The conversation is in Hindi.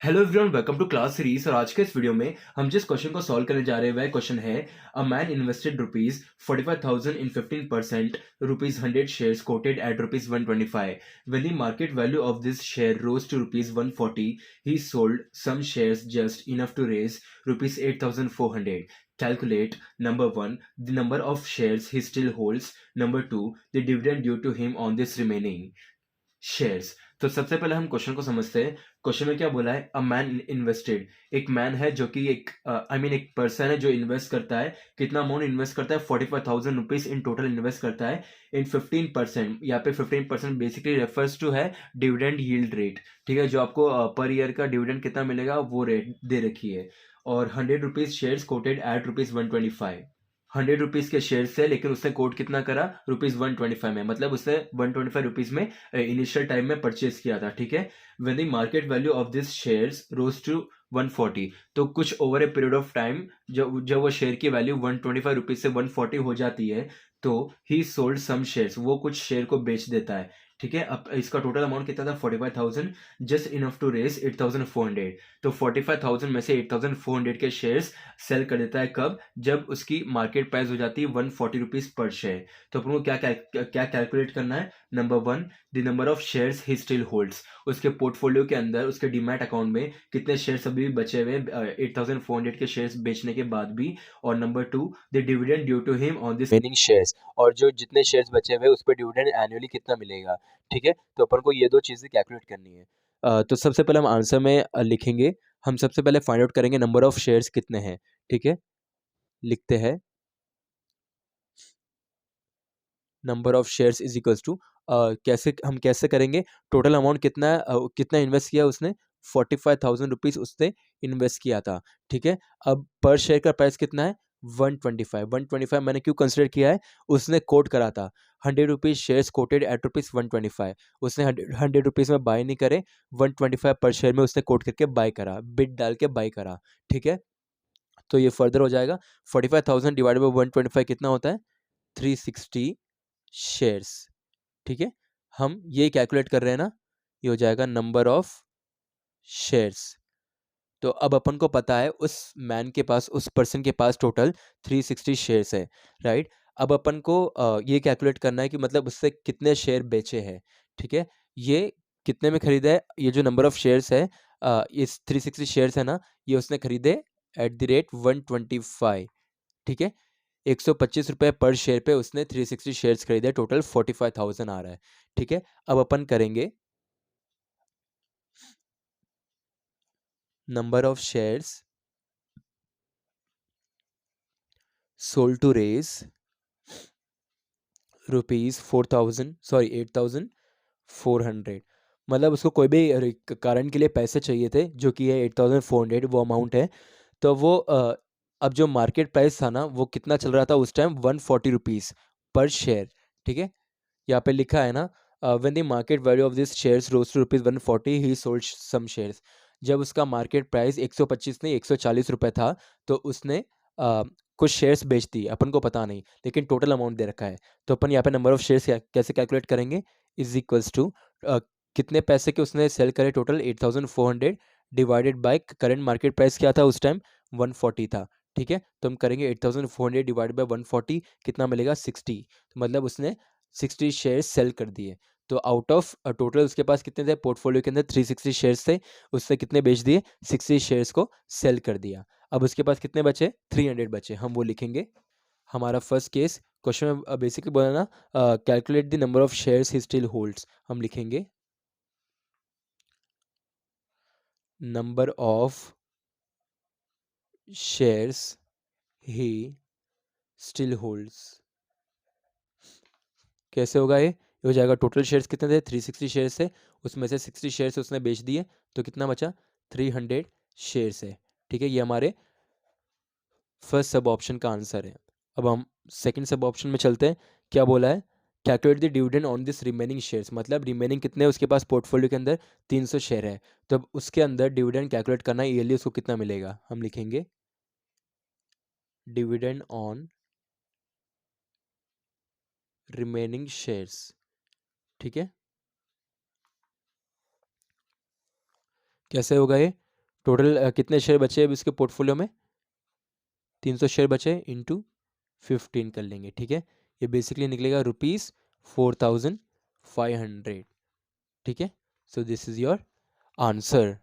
Hello everyone, welcome to class series. और आज के इस वीडियो में हम जिस क्वेश्चन को सॉल्व करने जा रहे हैं वह क्वेश्चन है a man invested rupees 45,000 in 15% rupees 100 shares quoted at rupees 125 when the market value of this share rose to rupees 140 he sold some shares just enough to raise rupees 8,400. Calculate number 1 the number of shares he still holds, number 2 the dividend due to him on this remaining shares. तो सबसे पहले हम क्वेश्चन को समझते हैं। क्वेश्चन में क्या बोला है? अ मैन इन्वेस्टेड, एक मैन है जो कि एक एक पर्सन है जो इन्वेस्ट करता है। कितना अमाउंट इन्वेस्ट करता है? 45,000 रुपीज इन टोटल इन्वेस्ट करता है इन 15%। यहाँ पे 15% बेसिकली रेफर्स टू है डिविडेंड यील्ड रेट। ठीक है, जो आपको पर ईयर का डिविडेंड कितना मिलेगा वो रेट दे रखी है। और 100 rupees shares quoted at rupees 125। 100 rupees के शेयर से, लेकिन उसने कोट कितना करा? रुपीज 125 में, मतलब उसने 125 रुपीज में इनिशियल टाइम में परचेज किया था। ठीक है, when the market value of this shares rose to 140, तो कुछ over a period of time जब जब वो शेयर की वैल्यू 125 रुपीज से 140 हो जाती है तो ही सोल्ड सम शेयर्स, वो कुछ शेयर को बेच देता है। ठीक है, अब इसका टोटल अमाउंट कितना था? 45,000, जस्ट इनफ टू रेज 8,400। तो 45,000 में से 8,400 के शेयर्स सेल कर देता है। कब? जब उसकी मार्केट प्राइस हो जाती है 140 रुपीज पर शेयर। तो अपन को क्या कैलकुलेट करना है? Number 1 the number of shares he still holds, उसके पोर्टफोलियो के अंदर उसके डीमैट अकाउंट में कितने शेयर्स अभी भी बचे हुए 8,400 के शेयर्स बेचने के बाद भी। और number 2 the dividend due to him on this remaining shares, और जो जितने शेयर्स बचे हुए उस पर डिविडेंड एनुअली कितना मिलेगा। ठीक है, तो अपन को ये दो चीजें कैलकुलेट करनी है। तो सबसे पहले हम आंसर में लिखेंगे। हम सबसे पहले फाइंड आउट करेंगे नंबर ऑफ शेयर्स कितने हैं। ठीक है, लिखते हैं number of shares is equals to, कैसे करेंगे? टोटल अमाउंट कितना है, कितना इन्वेस्ट किया उसने? 45,000 रुपीज उसने इन्वेस्ट किया था। ठीक है, अब पर शेयर का प्राइस कितना है? 125। 125 मैंने क्यों कंसिडर किया है? उसने कोट करा था 100 rupees shares quoted at rupees 125। उसने 100 रुपीज में बाय नहीं करे, 125 पर शेयर में उसने कोट करके बाय करा, बिड डाल के बाय करा। ठीक है, तो ये फर्दर हो जाएगा 45,000 डिवाइडेड बाई 125 कितना होता है? 360 शेयर्स। ठीक है, हम ये कैलकुलेट कर रहे हैं ना, ये हो जाएगा नंबर ऑफ शेयर्स। तो अब अपन को पता है उस मैन के पास, उस पर्सन के पास टोटल 360 शेयर्स है। राइट, अब अपन को ये कैलकुलेट करना है कि मतलब उससे कितने शेयर बेचे हैं। ठीक है, ये कितने में खरीदा है? ये जो नंबर ऑफ शेयर्स है, इस 360 शेयर्स है ना, ये उसने खरीदे एट द रेट 125। ठीक है, 125 रुपये पर शेयर पे उसने 360 शेयर्स खरीदे, टोटल 45,000 आ रहा है। ठीक है, अब अपन करेंगे number of shares sold to raise rupees 8,400। मतलब उसको कोई भी कारण के लिए पैसे चाहिए थे, जो कि है 8,400, वो अमाउंट है। तो वो अब जो मार्केट प्राइस था ना, वो कितना चल रहा था उस टाइम? 140 रुपीज़ पर शेयर। ठीक है, यहाँ पे लिखा है ना, when the market value of this shares rose to rupees 140 he sold some shares. जब उसका मार्केट प्राइस 125 नहीं 140 रुपये था, तो उसने कुछ शेयर्स बेच दिए, अपन को पता नहीं, लेकिन टोटल अमाउंट दे रखा है। तो अपन यहाँ पे नंबर ऑफ शेयर्स कैसे कैलकुलेट करेंगे? इज इक्वल्स टू, कितने पैसे के उसने सेल करे? Total 8,400 divided by current market price क्या था उस टाइम? 140 था। ठीक है, तो हम करेंगे 8,400 डिवाइडेड बाय 140, कितना मिलेगा? 60। तो मतलब उसने 60 शेयर्स सेल कर दिए। तो आउट ऑफ टोटल उसके पास कितने थे? पोर्टफोलियो के अंदर 360 शेयर्स थे, उससे कितने बेच दिए? 60 शेयर्स को सेल कर दिया। अब उसके पास कितने बचे? 300 बचे, हम वो लिखेंगे। हमारा फर्स्ट केस क्वेश्चन में बेसिकली बोला ना, calculate the number of shares he still holds, हम लिखेंगे number of shares he still holds. कैसे होगा ये? हो जाएगा टोटल शेयर्स कितने थे? 360 शेयर्स थे, उसमें से 60 शेयर्स उसने बेच दिए, तो कितना बचा? 300 शेयर्स है। ठीक है, ये हमारे फर्स्ट सब ऑप्शन का आंसर है। अब हम सेकंड सब ऑप्शन में चलते हैं। क्या बोला है? Calculate the dividend on this remaining shares, मतलब रिमेनिंग कितने हैं उसके पास पोर्टफोलियो के अंदर? 300 शेयर है, तो अब उसके अंदर डिविडेंड कैलकुलेट करना है, ईयरली उसको कितना मिलेगा। हम लिखेंगे डिविडेंड ऑन रिमेनिंग शेयर्स। ठीक है, कैसे होगा ये? टोटल कितने शेयर बचे अब इसके पोर्टफोलियो में? 300 शेयर बचे इंटू 15 कर लेंगे, ठीक है। ये बेसिकली निकलेगा ₹4500, ठीक है। So this is your answer.